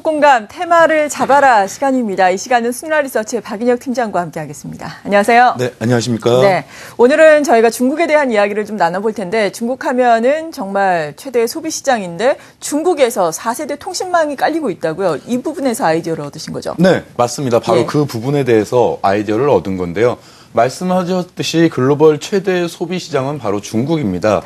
공감 테마를 잡아라 시간입니다. 이 시간은 순라리서치의 박인혁 팀장과 함께하겠습니다. 안녕하세요. 네, 안녕하십니까. 네, 오늘은 저희가 중국에 대한 이야기를 좀 나눠볼 텐데 중국 하면은 정말 최대의 소비 시장인데 중국에서 4세대 통신망이 깔리고 있다고요. 이 부분에서 아이디어를 얻으신 거죠? 네, 맞습니다. 바로 예. 그 부분에 대해서 아이디어를 얻은 건데요. 말씀하셨듯이 글로벌 최대 소비 시장은 바로 중국입니다.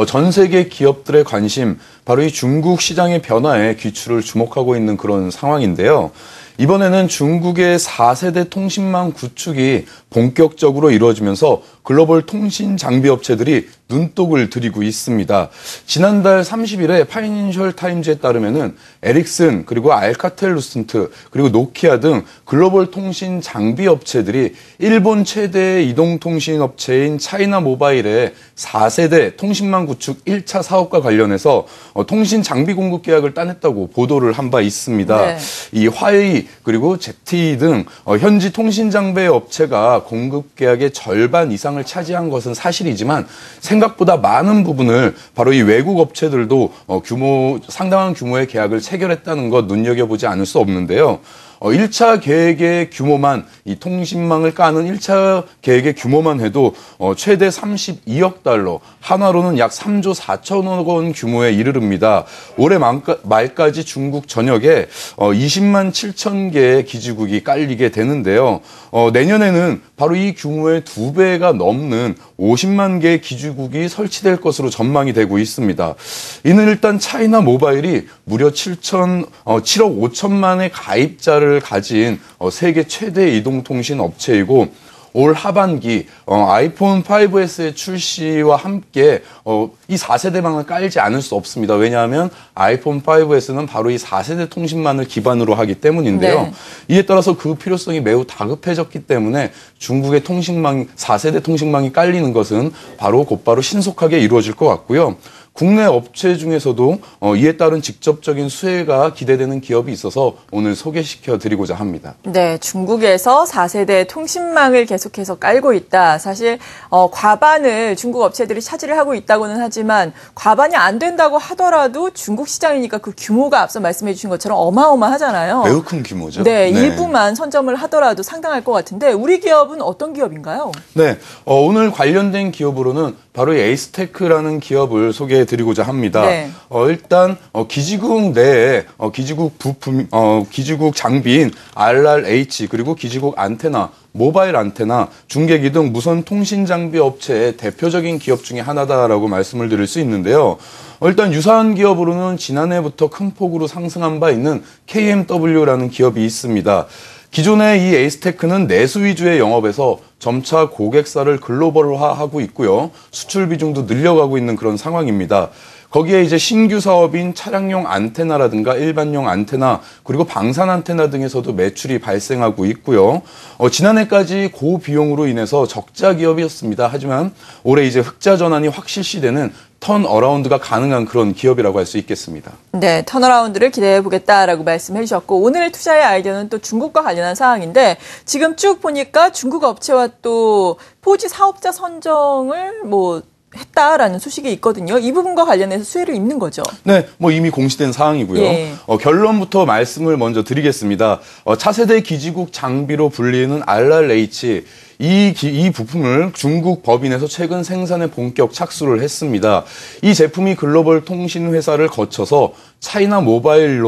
전 세계 기업들의 관심, 바로 이 중국 시장의 변화에 귀추를 주목하고 있는 그런 상황인데요. 이번에는 중국의 4세대 통신망 구축이 본격적으로 이루어지면서 글로벌 통신 장비 업체들이 눈독을 들이고 있습니다. 지난달 30일에 파이낸셜 타임즈에 따르면은 에릭슨 그리고 알카텔루센트 그리고 노키아 등 글로벌 통신 장비 업체들이 일본 최대 이동통신 업체인 차이나 모바일의 4세대 통신망 구축 1차 사업과 관련해서 통신 장비 공급 계약을 따냈다고 보도를 한 바 있습니다. 네. 이 화웨이 그리고 ZTE 등 현지 통신 장비 업체가 공급 계약의 절반 이상을 차지한 것은 사실이지만 생각보다 많은 부분을 바로 이 외국 업체들도 상당한 규모의 계약을 체결했다는 것 눈여겨보지 않을 수 없는데요. 1차 계획의 규모만, 이 통신망을 까는 1차 계획의 규모만 해도 최대 32억 달러, 한화로는 약 3조 4천억 원 규모에 이르릅니다. 올해 말까지 중국 전역에 20만 7천 개의 기지국이 깔리게 되는데요. 내년에는 바로 이 규모의 2배가 넘는 50만 개의 기지국이 설치될 것으로 전망이 되고 있습니다. 이는 일단 차이나 모바일이 무려 7억 5천만의 가입자를 가진 세계 최대 이동통신 업체이고 올 하반기 아이폰 5S의 출시와 함께 이 4세대망을 깔지 않을 수 없습니다. 왜냐하면 아이폰 5S는 바로 이 4세대 통신망을 기반으로 하기 때문인데요. 네. 이에 따라서 그 필요성이 매우 다급해졌기 때문에 중국의 4세대 통신망이 깔리는 것은 곧바로 신속하게 이루어질 것 같고요. 국내 업체 중에서도 이에 따른 직접적인 수혜가 기대되는 기업이 있어서 오늘 소개시켜 드리고자 합니다. 네, 중국에서 4세대 통신망을 계속해서 깔고 있다. 사실 과반을 중국 업체들이 차지를 하고 있다고는 하지만 과반이 안 된다고 하더라도 중국 시장이니까 그 규모가 앞서 말씀해 주신 것처럼 어마어마하잖아요. 매우 큰 규모죠. 네, 일부만 선점을 하더라도 상당할 것 같은데 우리 기업은 어떤 기업인가요? 네, 오늘 관련된 기업으로는 바로 이 에이스테크라는 기업을 소개해드리고자 합니다. 네. 일단 기지국 내에 기지국 부품, 기지국 장비인 RRH 그리고 기지국 안테나, 모바일 안테나, 중계기 등 무선 통신 장비 업체의 대표적인 기업 중에 하나다라고 말씀을 드릴 수 있는데요. 일단 유사한 기업으로는 지난해부터 큰 폭으로 상승한 바 있는 KMW라는 기업이 있습니다. 기존의 이 에이스테크는 내수 위주의 영업에서 점차 고객사를 글로벌화하고 있고요. 수출 비중도 늘려가고 있는 그런 상황입니다. 거기에 이제 신규 사업인 차량용 안테나라든가 일반용 안테나 그리고 방산 안테나 등에서도 매출이 발생하고 있고요. 지난해까지 고비용으로 인해서 적자 기업이었습니다. 하지만 올해 이제 흑자 전환이 확 실시되는 턴어라운드가 가능한 그런 기업이라고 할 수 있겠습니다. 네, 턴어라운드를 기대해 보겠다라고 말씀해 주셨고 오늘 투자의 아이디어는 또 중국과 관련한 사항인데 지금 쭉 보니까 중국 업체와 또 4G 사업자 선정을 했다라는 소식이 있거든요. 이 부분과 관련해서 수혜를 입는 거죠. 네, 이미 공시된 사항이고요. 예. 결론부터 말씀을 먼저 드리겠습니다. 차세대 기지국 장비로 불리는 RRH 이 부품을 중국 법인에서 최근 생산에 본격 착수를 했습니다. 이 제품이 글로벌 통신 회사를 거쳐서 차이나 모바일이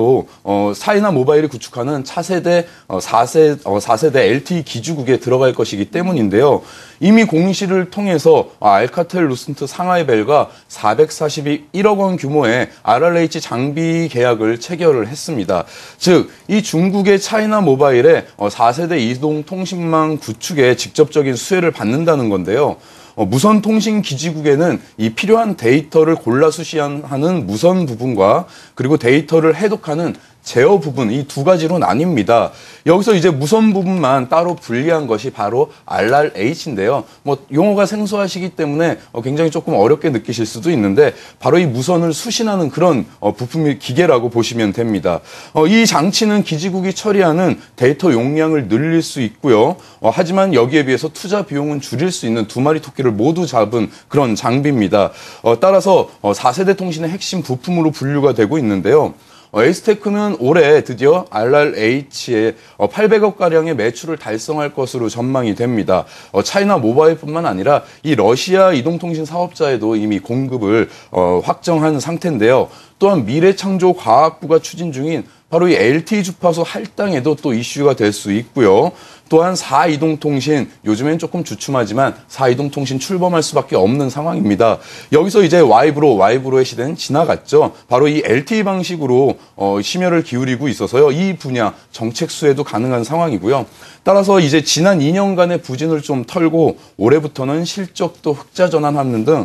구축하는 차세대 4세대 LTE 기지국에 들어갈 것이기 때문인데요. 이미 공시를 통해서 알카텔루센트 상하이벨과 441억 원 규모의 RRH 장비 계약을 체결을 했습니다. 즉, 이 중국의 차이나 모바일의 4세대 이동 통신망 구축에 직접적인 수혜를 받는다는 건데요. 무선 통신 기지국에는 이 필요한 데이터를 골라 수신하는 무선 부분과 그리고 데이터를 해독하는 제어 부분, 이 두 가지로 나뉩니다. 여기서 이제 무선 부분만 따로 분리한 것이 바로 RRH인데요. 용어가 생소하시기 때문에 굉장히 조금 어렵게 느끼실 수도 있는데 바로 이 무선을 수신하는 그런 부품이 기계라고 보시면 됩니다. 이 장치는 기지국이 처리하는 데이터 용량을 늘릴 수 있고요. 하지만 여기에 비해서 투자 비용은 줄일 수 있는 두 마리 토끼를 모두 잡은 그런 장비입니다. 따라서 4세대 통신의 핵심 부품으로 분류가 되고 있는데요. 에이스테크는 올해 드디어 RRH에 800억 가량의 매출을 달성할 것으로 전망이 됩니다. 차이나 모바일뿐만 아니라 이 러시아 이동통신 사업자에도 이미 공급을 확정한 상태인데요. 또한 미래창조과학부가 추진 중인 바로 이 LTE 주파수 할당에도 또 이슈가 될 수 있고요. 또한 4이동통신, 요즘엔 조금 주춤하지만 4이동통신 출범할 수밖에 없는 상황입니다. 여기서 이제 와이브로의 시대는 지나갔죠. 바로 이 LTE 방식으로 심혈을 기울이고 있어서요. 이 분야 정책 수혜도 가능한 상황이고요. 따라서 이제 지난 2년간의 부진을 좀 털고 올해부터는 실적도 흑자 전환하는 등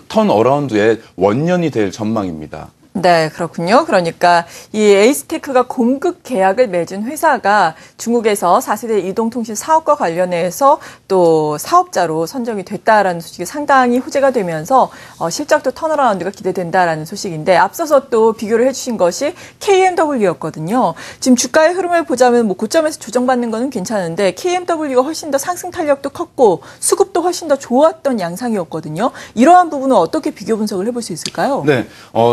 턴어라운드의 원년이 될 전망입니다. 네, 그렇군요. 그러니까 이 에이스테크가 공급 계약을 맺은 회사가 중국에서 4세대 이동통신 사업과 관련해서 또 사업자로 선정이 됐다라는 소식이 상당히 호재가 되면서 실적도 턴어라운드가 기대된다라는 소식인데 앞서서 또 비교를 해주신 것이 KMW였거든요. 지금 주가의 흐름을 보자면 뭐 고점에서 조정받는 거는 괜찮은데 KMW가 훨씬 더 상승 탄력도 컸고 수급도 훨씬 더 좋았던 양상이었거든요. 이러한 부분은 어떻게 비교 분석을 해볼 수 있을까요? 네,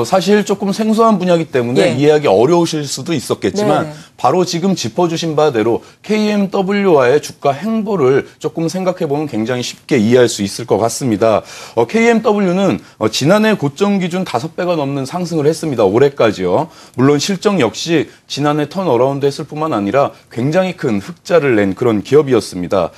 사실 조금 생소한 분야이기 때문에 예. 이해하기 어려우실 수도 있었겠지만 네. 바로 지금 짚어주신 바대로 KMW와의 주가 행보를 조금 생각해보면 굉장히 쉽게 이해할 수 있을 것 같습니다. KMW는 지난해 고점 기준 5배가 넘는 상승을 했습니다. 올해까지요. 물론 실적 역시 지난해 턴어라운드 했을 뿐만 아니라 굉장히 큰 흑자를 낸 그런 기업이었습니다.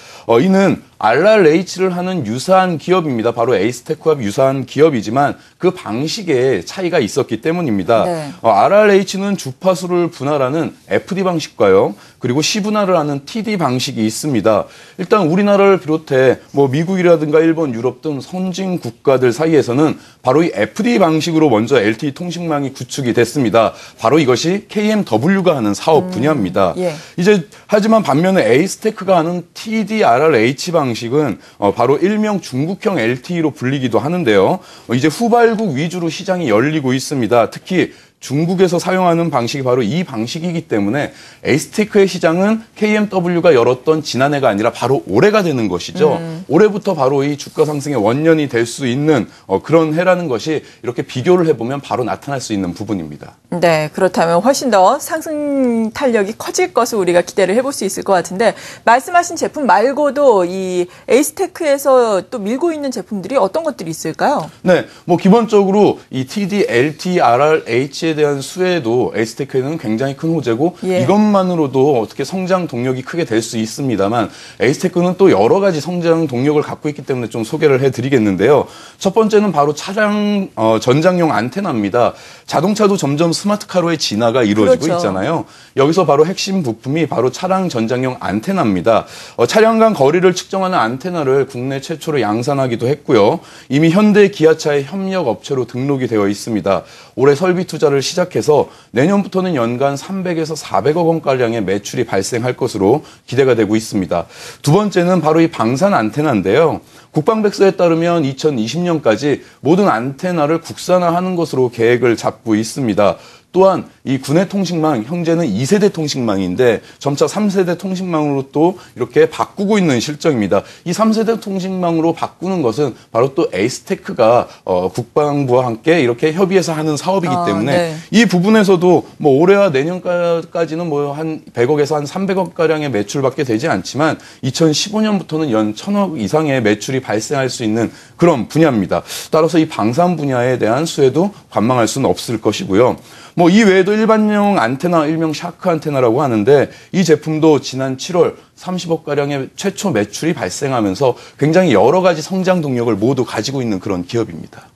이는 RRH를 하는 유사한 기업입니다. 바로 에이스테크와 유사한 기업이지만 그 방식에 차이가 있었기 때문입니다. 네. RRH는 주파수를 분할하는 FD 방식과요. 그리고 시분할을 하는 TD 방식이 있습니다. 일단 우리나라를 비롯해 뭐 미국이라든가 일본, 유럽 등 선진 국가들 사이에서는 바로 이 FD 방식으로 먼저 LTE 통신망이 구축이 됐습니다. 바로 이것이 KMW가 하는 사업 분야입니다. 예. 이제 하지만 반면에 에이스테크가 하는 TD-RRH 방식은 바로 일명 중국형 LTE로 불리기도 하는데요. 이제 후발국 위주로 시장이 열리고 있습니다. 특히 중국에서 사용하는 방식이 바로 이 방식이기 때문에 에이스테크의 시장은 KMW가 열었던 지난해가 아니라 바로 올해가 되는 것이죠. 올해부터 바로 이 주가 상승의 원년이 될 수 있는 그런 해라는 것이 이렇게 비교를 해보면 바로 나타날 수 있는 부분입니다. 네, 그렇다면 훨씬 더 상승 탄력이 커질 것을 우리가 기대를 해볼 수 있을 것 같은데 말씀하신 제품 말고도 이 에이스테크에서 또 밀고 있는 제품들이 어떤 것들이 있을까요? 네, 뭐 기본적으로 이 TD, LT, RRH에 대한 수혜도 에이스테크에는 굉장히 큰 호재고 예. 이것만으로도 어떻게 성장 동력이 크게 될 수 있습니다만 에이스테크는 또 여러 가지 성장 동력을 갖고 있기 때문에 좀 소개를 해드리겠는데요. 첫 번째는 바로 차량 전장용 안테나입니다. 자동차도 점점 스마트카로의 진화가 이루어지고 그렇죠. 있잖아요. 여기서 바로 핵심 부품이 바로 차량 전장용 안테나입니다. 차량 간 거리를 측정하는 안테나를 국내 최초로 양산하기도 했고요. 이미 현대 기아차의 협력 업체로 등록이 되어 있습니다. 올해 설비 투자를 시작해서 내년부터는 연간 300에서 400억 원가량의 매출이 발생할 것으로 기대가 되고 있습니다. 두 번째는 바로 이 방산 안테나인데요. 국방백서에 따르면 2020년까지 모든 안테나를 국산화하는 것으로 계획을 잡고 있습니다. 또한 이 군의 통신망, 현재는 2세대 통신망인데 점차 3세대 통신망으로 또 이렇게 바꾸고 있는 실정입니다. 이 3세대 통신망으로 바꾸는 것은 바로 또 에이스테크가 국방부와 함께 이렇게 협의해서 하는 사업이기 때문에 네. 이 부분에서도 뭐 올해와 내년까지는 뭐 한 100억에서 한 300억 가량의 매출밖에 되지 않지만 2015년부터는 연 1000억 이상의 매출이 발생할 수 있는 그런 분야입니다. 따라서 이 방산 분야에 대한 수혜도 관망할 수는 없을 것이고요. 뭐 이 외에도 일반용 안테나, 일명 샤크 안테나라고 하는데 이 제품도 지난 7월 30억 가량의 최초 매출이 발생하면서 굉장히 여러 가지 성장 동력을 모두 가지고 있는 그런 기업입니다.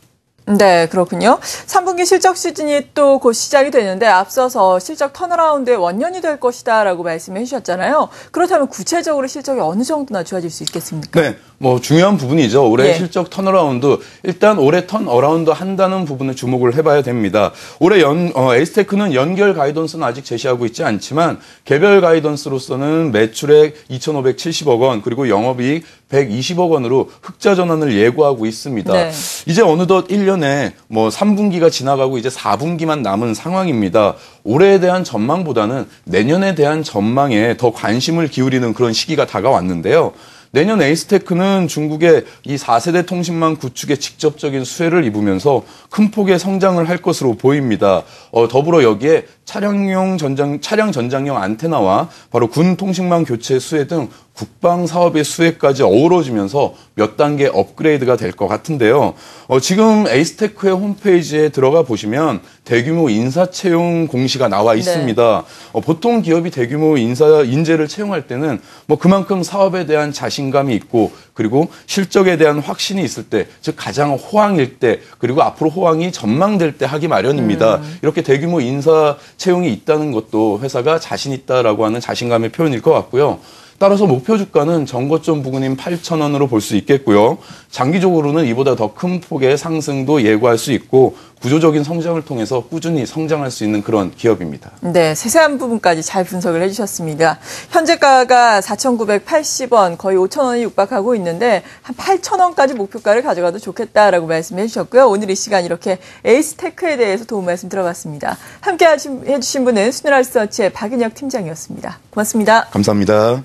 네, 그렇군요. 3분기 실적 시즌이 또 곧 시작이 되는데 앞서서 실적 턴어라운드의 원년이 될 것이다라고 말씀해 주셨잖아요. 그렇다면 구체적으로 실적이 어느 정도나 좋아질 수 있겠습니까? 네, 뭐 중요한 부분이죠. 올해 예. 실적 턴어라운드. 일단 올해 턴어라운드 한다는 부분을 주목을 해봐야 됩니다. 올해 에이스테크는 연결 가이던스는 아직 제시하고 있지 않지만 개별 가이던스로서는 매출액 2,570억 원 그리고 영업이익 120억 원으로 흑자 전환을 예고하고 있습니다. 네. 이제 어느덧 1년에 뭐 3분기가 지나가고 이제 4분기만 남은 상황입니다. 올해에 대한 전망보다는 내년에 대한 전망에 더 관심을 기울이는 그런 시기가 다가왔는데요. 내년 에이스테크는 중국의 이 4세대 통신망 구축에 직접적인 수혜를 입으면서 큰 폭의 성장을 할 것으로 보입니다. 더불어 여기에 차량 전장용 안테나와 바로 군 통신망 교체 수혜 등 국방 사업의 수혜까지 어우러지면서 몇 단계 업그레이드가 될 것 같은데요. 지금 에이스테크의 홈페이지에 들어가 보시면 대규모 인사 채용 공시가 나와 있습니다. 네. 보통 기업이 대규모 인재를 채용할 때는 뭐 그만큼 사업에 대한 자신감이 있고 그리고 실적에 대한 확신이 있을 때, 즉 가장 호황일 때, 그리고 앞으로 호황이 전망될 때 하기 마련입니다. 이렇게 대규모 인사 채용이 있다는 것도 회사가 자신 있다라고 하는 자신감의 표현일 것 같고요. 따라서 목표 주가는 전고점 부근인 8,000원으로 볼 수 있겠고요. 장기적으로는 이보다 더 큰 폭의 상승도 예고할 수 있고 구조적인 성장을 통해서 꾸준히 성장할 수 있는 그런 기업입니다. 네, 세세한 부분까지 잘 분석을 해주셨습니다. 현재가가 4,980원, 거의 5,000원이 육박하고 있는데 한 8,000원까지 목표가를 가져가도 좋겠다라고 말씀해 주셨고요. 오늘 이 시간 이렇게 에이스테크에 대해서 도움 말씀 들어봤습니다. 함께 해주신 분은 스누라리서치의 박인혁 팀장이었습니다. 고맙습니다. 감사합니다.